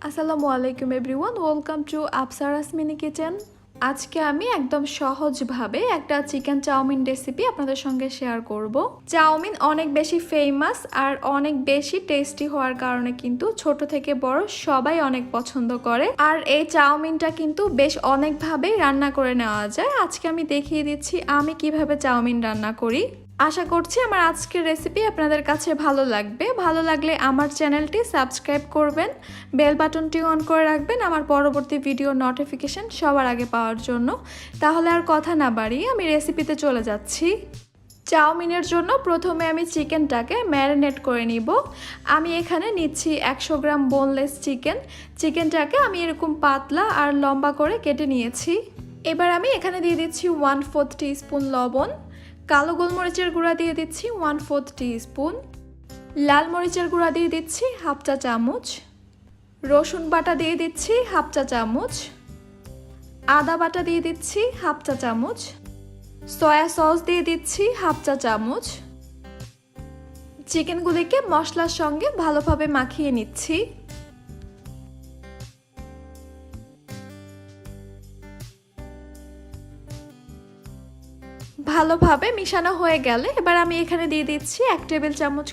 আসসালামু আলাইকুম everyone, welcome to Apsara's mini kitchen. আজকে আমি একদম সহজভাবে একটা চিকেন চাউমিন রেসিপি আপনাদের সঙ্গে শেয়ার করব। চাউমিন অনেক বেশি ফেমাস আর অনেক বেশি টেস্টি হওয়ার কারণে কিন্তু ছোট থেকে বড় সবাই অনেক পছন্দ করে। আর এই চাউমিনটা কিন্তু বেশ অনেকভাবেই রান্না করে নেওয়া যায়। আজকে আমি দেখিয়ে দিচ্ছি আমি কিভাবে চাউমিন রান্না করি। আশা করছি আমার আজকের রেসিপি আপনাদের কাছে ভালো লাগবে। ভালো লাগলে আমার চ্যানেলটি সাবস্ক্রাইব করবেন, বেল বাটনটি অন করে রাখবেন আমার পরবর্তী ভিডিও নোটিফিকেশন সবার আগে পাওয়ার জন্য। তাহলে আর কথা না বাড়িয়ে আমি রেসিপিতে চলে যাচ্ছি। চাউমিনের জন্য প্রথমে আমি চিকেনটাকে ম্যারিনেট করে নিব। আমি এখানে নিচ্ছি 100 গ্রাম বোনলেস চিকেনটাকে আমি এরকম পাতলা আর লম্বা করে কেটে নিয়েছি। এবার আমি এখানে দিয়ে দিচ্ছি 1/4 টিস্পুন লবণ, কালো গোলমরিচের গুঁড়া দিয়ে দিচ্ছি 1/4 টিস্পুন, লাল মরিচের গুঁড়া দিয়ে দিচ্ছি 1/2 চা চামচ, রসুন বাটা দিয়ে দিচ্ছি 1/2 চা চামচ, আদা বাটা দিয়ে দিচ্ছি 1/2 চা চামচ, সয়া সস দিয়ে দিচ্ছি 1/2 চা চামচ। চিকেনগুলিকে মশলার সঙ্গে ভালোভাবে মাখিয়ে নিচ্ছি। ভালোভাবে মিশানো হয়ে গেলে এবার আমি এখানে দিয়ে দিচ্ছি 1 টেবিল চামচ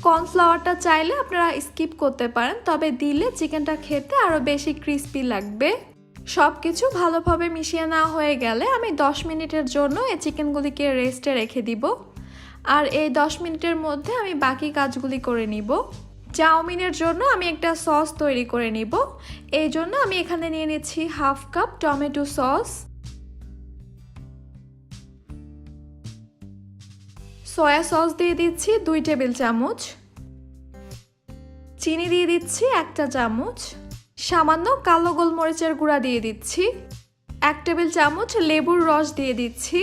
কর্নফ্লাওয়ারটা চাইলে আপনারা স্কিপ করতে পারেন, তবে দিলে চিকেনটা খেতে আরো বেশি ক্রিস্পি লাগবে। সবকিছু ভালোভাবে মিশিয়ে নেওয়া হয়ে গেলে আমি 10 মিনিটের জন্য এই চিকেনগুলিকে রেস্টে রেখে দিব। আর এই 10 মিনিটের মধ্যে আমি বাকি কাজগুলি করে নিব। চাউমিনের জন্য আমি একটা সস তৈরি করে নিব। এই জন্য আমি এখানে নিয়ে নিচ্ছি 1/2 cup tomato sauce, soya sauce দিয়ে দিচ্ছি 2 টেবিল চামচ, চিনি দিয়ে দিচ্ছি 1 চা চামচ, সামান্য কালো গোলমরিচের গুঁড়া দিয়ে দিচ্ছি, 1 টেবিল চামচ লেবুর রস দিয়ে দিচ্ছি।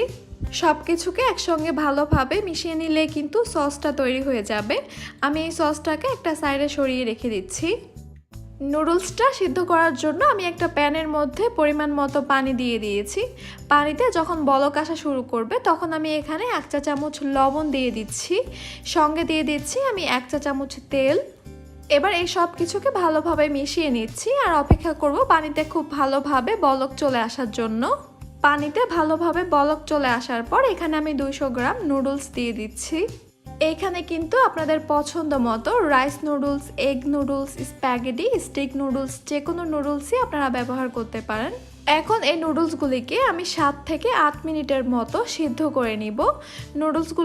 সবকিছুকে একসঙ্গে ভালোভাবে মিশিয়ে নিলে কিন্তু সসটা তৈরি হয়ে যাবে। আমি এই সসটাকে একটা সাইডে সরিয়ে রেখে দিচ্ছি। নুডলসটা সিদ্ধ করার জন্য আমি একটা প্যানের মধ্যে পরিমাণ মতো পানি দিয়ে দিয়েছি। পানিতে যখন বলক আসা শুরু করবে তখন আমি এখানে 1 চা চামচ লবণ দিয়ে দিচ্ছি, সঙ্গে দিয়ে দিচ্ছি আমি 1 চা চামচ তেল। এবার এই সব কিছুকে ভালোভাবে মিশিয়ে নিচ্ছি আর অপেক্ষা করব পানিতে খুব ভালোভাবে বলক চলে আসার জন্য। পানিতে ভালোভাবে বলক চলে আসার পর এখানে আমি 200 গ্রাম নুডলস দিয়ে দিচ্ছি। এইখানে কিন্তু আপনাদের পছন্দ মতো rice noodles, egg noodles, spaghetti, stick noodles যে কোনো নুডলসই আপনারা ব্যবহার করতে পারেন। এখন এই নুডলসগুলিকে আমি 7 থেকে 8 মিনিটের মতো সিদ্ধ করে নিব। নুডলসগুলো